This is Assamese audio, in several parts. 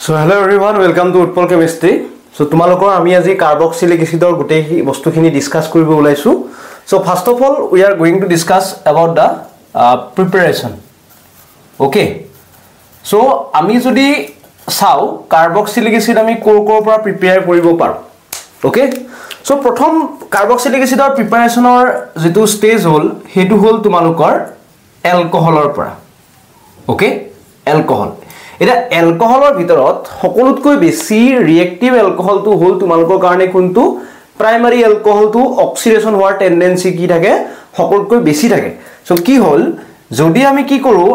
So hello everyone, welcome to Utpal Chemistry. So তোমালোকৰ আমি আজি কাৰ্বক্সিলিক এসিডৰ গোটেই বস্তুখিনি ডিসকাস কৰিব ওলাইছো. So first of all we are going to discuss about the preparation. Okay. So আমি যদি চাও কাৰ্বক্সিলিক এসিড আমি কোৰ পৰা প্ৰিপেয়াৰ কৰিব পাৰো. Okay. So প্ৰথম কাৰ্বক্সিলিক এসিডৰ প্ৰিপাৰেচনৰ যেটো স্টেজ হল হেতু হল তোমালোকৰ এলকহলৰ পৰা. Okay. এলকহল এটা এলকহলৰ ভিতৰত সকলোতকৈ বেছি ৰিএক্টিভ এলকহলটো হল তোমালোকৰ কাৰণে কোনটো প্ৰাইমাৰী এলকহলটো অক্সিডেশন হোৱাৰ টেন্ডেন্সি কি থাকে সকলোতকৈ বেছি থাকে সো কি হল যদি আমি কি কৰো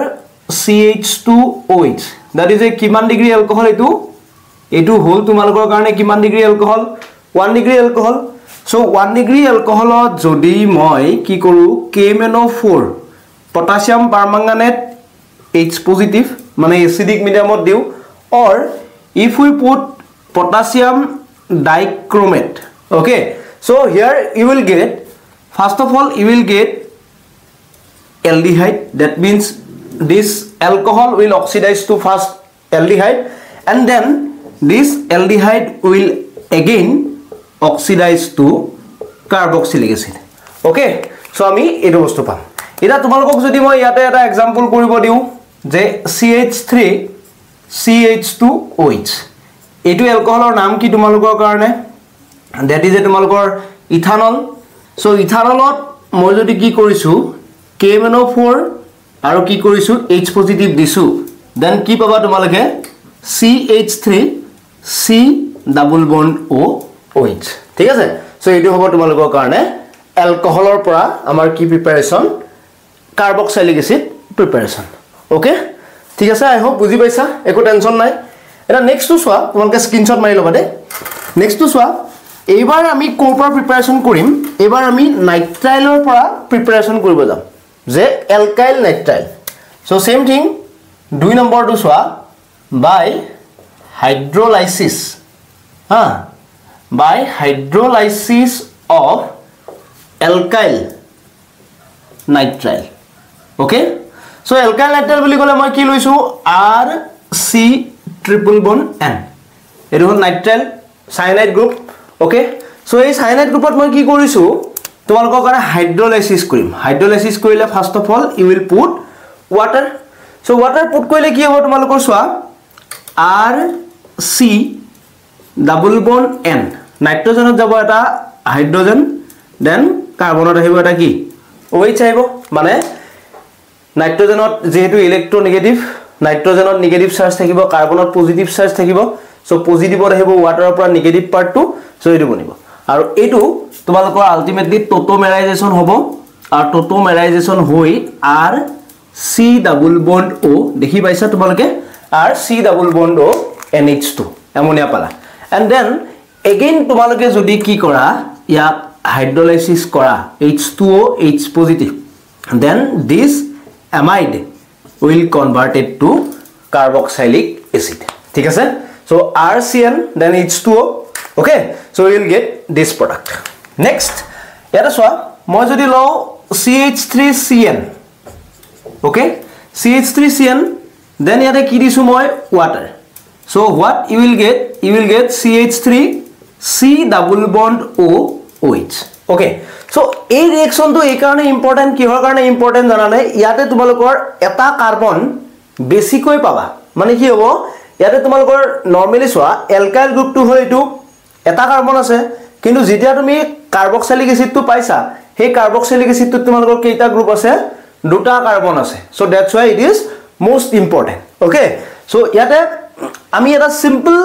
RCH2OH that is a কিমান ডিগ্ৰী এলকহল এটো হল তোমালোকৰ কাৰণে কিমান degree alcohol 1 degree alcohol so 1 degree এলকহলত যদি মই কি কৰো KMnO4 potassium permanganate H positive মানে acidic medium diu or if we put potassium dichromate. Okay, so here you will get first of all you will get aldehyde, that means this alcohol will oxidize to first aldehyde and then this aldehyde will again oxidize to carboxylic acid. Okay, so ami etu bostu pam eta tumalok jodi moi yate eta example koribo diu যে CH3 CH2OH এটো এলকহলৰ নাম কি তোমালোকৰ কাৰণে দ্যাট ইজ তোমালোকৰ ইথানল সো ইথানলত মই যদি কি কৰিছো KMnO4 আৰু কি কৰিছো H পজিটিভ দিছো দেন কি পাবা তোমালোকে CH3 C double bond OH ঠিক আছে সো এটো হ'ব তোমালোকৰ কাৰণে এলকহলৰ পৰা আমাৰ কি preparation carboxylic acid preparation Okay, ঠিক আছে I hope বুজি পাইছা একো টেনশন নাই এটা নেক্সট টু সোয়া তোমালকে স্ক্রিনশট মাৰি লবা দে নেক্সট টু সোয়া এইবাৰ আমি কোৰ পৰা প্ৰিপাৰেচন কৰিম এইবাৰ আমি নাইট্ৰাইলৰ পৰা প্ৰিপাৰেচন কৰিব যাম যে alkyl nitrile so same thing দুই নম্বৰ টু সোয়া by hydrolysis by hydrolysis of alkyl nitrile Okay. So alkyl nitrile বুলি কলে মই কি লৈছো RC triple bond N এটো হল nitrile cyanide group okay so এই সায়ানাইড গ্ৰুপত মই কি কৰিছো তোমালোকৰ কাৰণে হাইড্ৰোলাইসিস কৰিম হাইড্ৰোলাইসিস কৰিলে first of all you will put water so water put কৰিলে কি হ'ব তোমালোকৰ সোৱা RC ডাবল বন্ড N নাইট্ৰজেনত যাব এটা হাইড্ৰোজেন দেন কাৰ্বনত আহিব এটা কি OH আহিব মানে নাইট্ৰজেনত যেহেতু ইলেক্ট্ৰোনেগেটিভ নাইট্ৰজেনত নেগেটিভ চাৰ্জ থাকিব কাৰ্বনত পজিটিভ চাৰ্জ থাকিব সো পজিটিভত আহিব ওয়াটাৰৰ পৰা নেগেটিভ পাৰ্টটো সো এটো বনিব আৰু এটো তোমালোকৰ আলটিমেটলি টোটোমেৰাইজেশন হ'ব আৰু টোটোমেৰাইজেশন হৈ RC ডাবল বন্ড O দেখি পাইছা তোমালোকে RC double bond O NH2 ammonia পালা এন্ড দেন এগেইন তোমালোকে যদি কি কৰা ইয়া হাইড্ৰোলাইসিস কৰা H2O H positive then this amide will convert it to carboxylic acid ঠিক আছে so RCN then H2O okay so we will get this product next এটা সোয়া মই যদি লও CH3CN okay CH3CN then ইয়াতে কি দিছো মই water so what you will get CH3 C double bond OH okay so এই ৰিঅ্যাকশনটো এই কাৰণে ইম্পৰ্টেন্ট কিহৰ কাৰণে ইম্পৰ্টেন্ট জানানে ইয়াতে তোমালোকৰ এটা কাৰ্বন বেছিকৈ পাবা মানে কি হ'ব ইয়াতে তোমালোকৰ নৰমালি সোয়া এলকাইল গ্ৰুপটো হয় এটো এটা কাৰ্বন আছে কিন্তু যেতিয়া তুমি কাৰ্বক্সিলিক এসিডটো পাইছা সেই কাৰ্বক্সিলিক এসিডটো তোমালোকৰ কেইটা গ্ৰুপ আছে দুটা কাৰ্বন আছে so that's why it is most important okay so ইয়াতে আমি এটা সিম্পল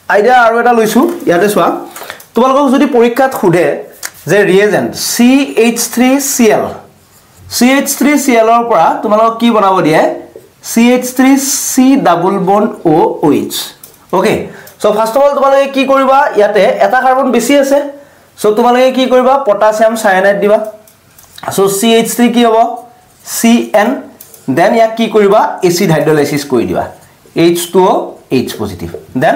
আইডিয়া আৰু এটা লৈছো ইয়াতে সোয়া তোমালোকক যদি পৰীক্ষাত খুদে যে ৰিএজেন্ট CH3Cl ৰ পৰা তোমালোক কি বনাব দিয়ে CH3C double bond OH okay so first of all তোমালোকে কি কৰিবা ইয়াতে এটা কাৰ্বন বেছি আছে সো তোমালোকে কি কৰিবা পটাছিয়াম সায়ানাইড দিবা সো CH3 কি হ'ব CN দেন ইয়াক কি কৰিবা এসিড হাইড্ৰোলাইসিস কৰি দিবা H2O H পজিটিভ দেন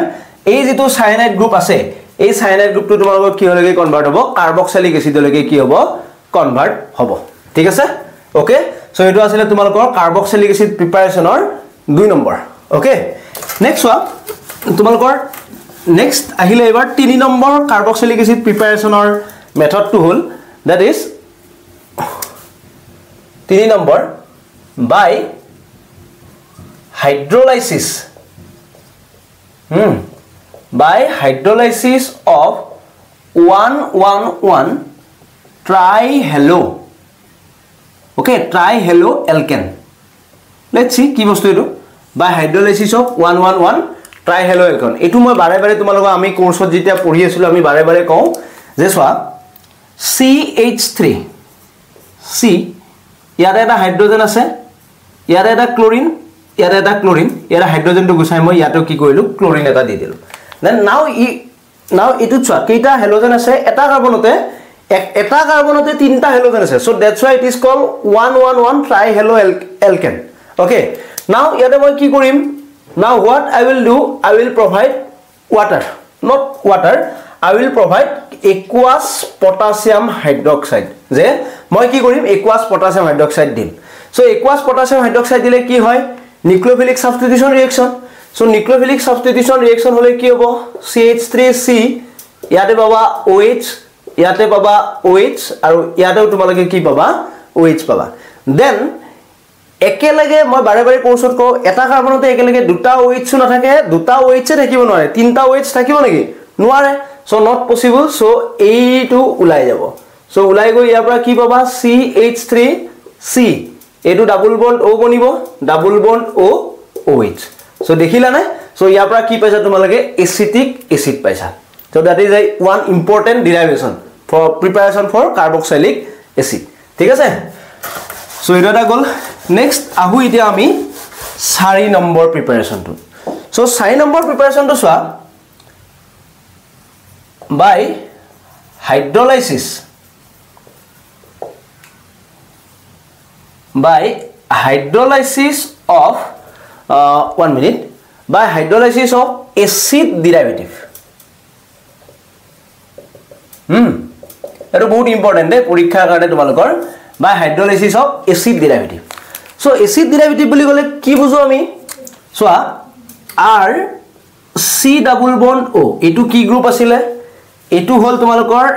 এই যেটো সায়ানাইড গ্ৰুপ আছে এই সায়ানাইড গ্ৰুপটো তোমালোকৰ কি হলগে কনভাৰ্ট হ'ব কাৰ্বক্সিলিক এসিডলৈকে কি হ'ব কনভাৰ্ট হ'ব ঠিক আছে ওকে সো এটো আছিল তোমালোকৰ কাৰ্বক্সিলিক এসিড প্ৰিপাৰেচনৰ 2 নম্বৰ ওকে নেক্সট চোৱা তোমালোকৰ নেক্সট আহিলে এবাৰ 3 নম্বৰ কাৰ্বক্সিলিক এসিড প্ৰিপাৰেচনৰ মেথডটো হ'ল দ্যাট ইজ 3 নম্বৰ by hydrolysis by hydrolysis of 111 trihalo okay trihalo alkane let's see ki bostu etu by hydrolysis of 111 trihalo alkane etu moi bare bare tumalok ami course ot jetia pori asilu ami bare bare kau je swa CH3 C yare eta hydrogen ase yare eta chlorine yare eta chlorine yare hydrogen to gusai moi yato ki koilu chlorine eta di dilu then now etu chwa keita halogen ase eta carbonote eta carbonote tinta halogen ase so that's why it is called 111 trihalo alkane okay now yate moi ki korim now what I will do I will provide water not water I will provide aqueous potassium hydroxide je moi ki korim aqueous potassium hydroxide dim so aqueous potassium hydroxide dile ki hoy nucleophilic substitution reaction so nucleophilic substitution reaction hole ki hobo CH3C yate baba OH yate baba OH aru yate tumalage ki baba OH baba then ekelage moi bare bare course ko eta carbonote ekelage duta OH na thake duta OH thakibo nore tinta OH thakibo neki noare so not possible so A2 ulai jabo so ulai go iar pora ki baba CH3C etu double bond O bonibo double bond O OH so dekhila na so iar pora ki paisa tumalage acetic acid paisa so that is a one important derivation for preparation for carboxylic acid thik ase so eta ta gol next ahu itia ami 4 number preparation to so 4 number preparation to swa by hydrolysis of 1 minute by hydrolysis of acid derivative eto bahut important de porikha karone tumalokor by hydrolysis of acid derivative so acid derivative boli gole ki bujo ami so R C double bond O etu ki group asile etu hol tumalokor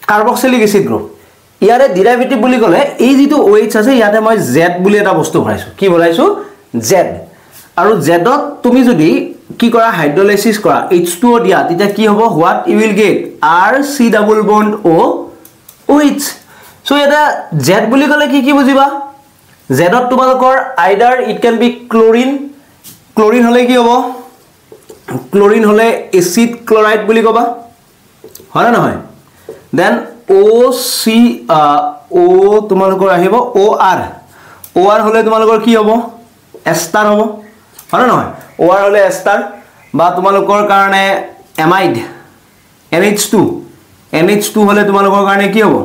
carboxylic acid group ইয়ারে ডেরিভেটিভ বুলি গলে এই যেটো OH আছে ইয়াতে মই Z বুলি এটা বস্তু ভৰাইছো কি ভৰাইছো Z আৰু Z ত তুমি যদি কি কৰা হাইড্ৰোলাইসিস কৰা H2O দিয়া তেতিয়া কি হ'ব what you will get R C double bond O OH so এটা Z বুলি গলে কি বুজিবা Z ত তোমালোকৰ either it can be chlorine হলে কি হ'ব ক্লোৰিন হলে এসিড ক্লোৰাইড বুলি কবা হয় না নহয় দেন OC O তোমালোকৰ আহিব OR হলে তোমালোকৰ কি হ'ব এস্টাৰ হ'ব হয় না নহয় OR হলে এস্টাৰ বা তোমালোকৰ কাৰণে এমাইড NH2 হলে তোমালোকৰ কাৰণে কি হ'ব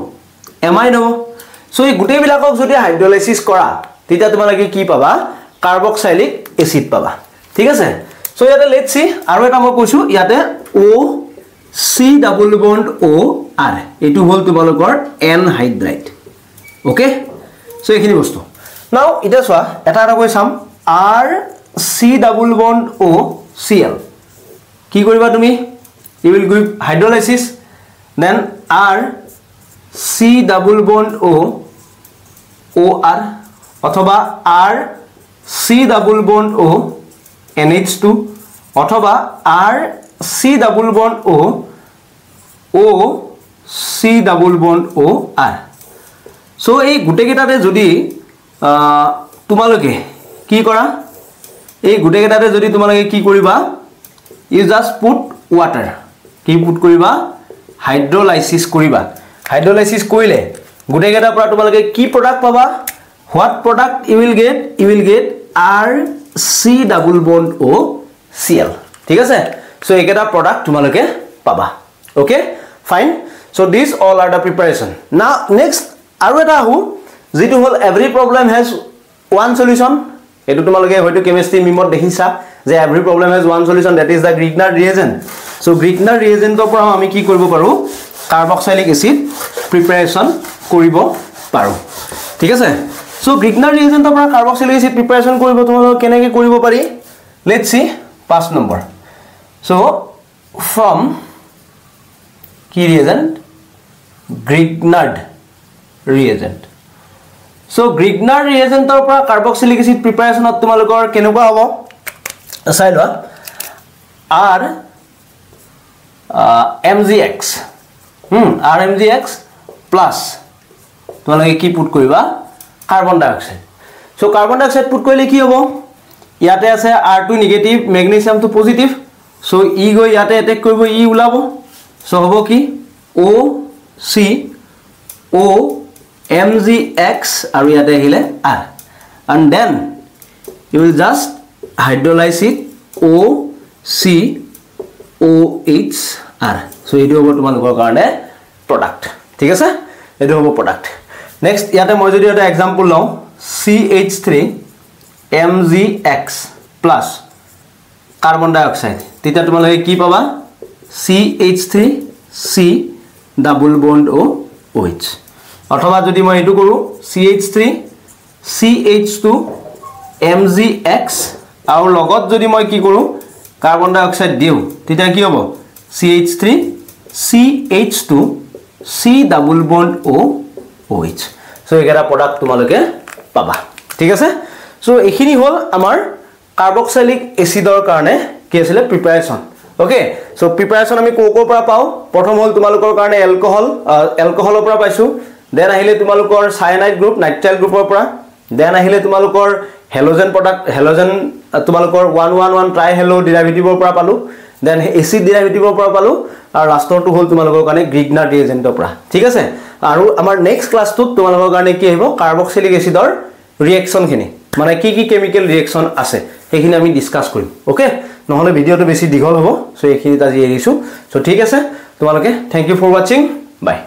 এমাইড হ'ব সো এই গুটে বিলাকক যদি হাইড্ৰোলাইসিস কৰা তেতিয়া তোমালোকে কি পাবা কাৰ্বক্সাইলিক এসিড পাবা ঠিক আছে সো ইয়াতে লেটস সি আৰু এটা মই কৈছো ইয়াতে O C double bond O R etu hol tumalokor anhydride okay so ekhini bostu now ita swa eta koi sam R C double bond O Cl ki koriba tumi you will give hydrolysis then R C double bond O OR othoba R C double bond O NH2 othoba R C double bond O C double bond O R so ei gute ketate jodi tumaloke ki kora ei gute ketate jodi tumaloke ki koriba you just put water ki put koriba hydrolysis koriba hydrolysis koile gute keta pora tumaloke ki product paba what product you will get R C double bond O Cl ঠিক আছে so eketa product tumaloke paba okay fine so these all are the preparation now next aru eta hu jitu hol every problem has one solution etu tumaloke hoyto chemistry mimot dekhisa je every problem has one solution that is the Grignard reagent so Grignard reagent to pora ami ki koribo paru carboxylic acid preparation koribo paru ঠিক আছে so Grignard reagent to pora carboxylic acid preparation koribo tumaloke keneke koribo pari let's see 5 number. So from key reagent Grignard reagent. So Grignard reagent or carboxylic acid preparation of tumalukor kenuka hobo aside R MgX RMgX plus তোমালোকে কি পুট কৰিবা carbon dioxide so carbon dioxide put কৰিলে কি হ'ব ইয়াতে আছে R2 নেগেটিভ ম্যাগনেসিয়াম তো পজিটিভ সো ই গৈ ইয়াতে অ্যাটাক কৰিব ই উলাব সো হ'ব কি OC O MgX আৰু ইয়াতে আহিলে R and then you will just hydrolyze it OC OH R so এটো হ'ব তোমালোকৰ কাৰণে product ঠিক আছে এটো হ'ব product next ইয়াতে মই যদি এটা एग्जांपल লওঁ CH3 MgX plus carbon dioxide তেতিয়া তোমালোকে কি পাবা CH3 C double bond OH অথবা যদি মই এটো কৰো CH3 CH2 MgX আৰু লগত যদি মই কি কৰো কার্বন ডাইঅক্সাইড দিও তেতিয়া কি হ'ব CH3 CH2 C double bond OH so এগেৰা প্ৰডাক্ট তোমালোকে পাবা ঠিক আছে so এখিনি হল আমাৰ কাৰ্বক্সিলিক এসিডৰ কাৰণে কি আছিল প্ৰিপাৰেচন ওকে so প্ৰিপাৰেচন আমি কোকৰ পৰা পাও প্ৰথম হল তোমালোকৰ কাৰণে এলকহলৰ পৰা পাইছো দেন আহিলে তোমালোকৰ সায়ানাইড গ্ৰুপ নাইট্ৰাইল গ্ৰুপৰ পৰা দেন আহিলে তোমালোকৰ হেলোজেন প্ৰডাক্ট হেলোজেন তোমালোকৰ 111 ট্ৰাই হেলো ডেৰিভেটিভৰ পৰা পালো দেন এসিড ডেৰিভেটিভৰ পৰা পালো আৰু লাষ্টৰটো হল তোমালোকৰ কাৰণে গ্ৰিগনাৰ্ড ৰিএজেন্টৰ পৰা ঠিক আছে আৰু আমাৰ নেক্সট ক্লাছটোত তোমালোকৰ কাৰণে কি আহিব কাৰ্বক্সিলিক এসিডৰ ৰিঅ্যাকশন খিনি মানে কি কি কেমিক্যাল ৰিঅ্যাকশন আছে সেইখিনি আমি ডিসকাস কৰিম ওকে নহলে ভিডিওটো বেছি দীঘল হ'ব সো এইখিনি আজি এৰিছো সো ঠিক আছে তোমালোকে thank you for watching by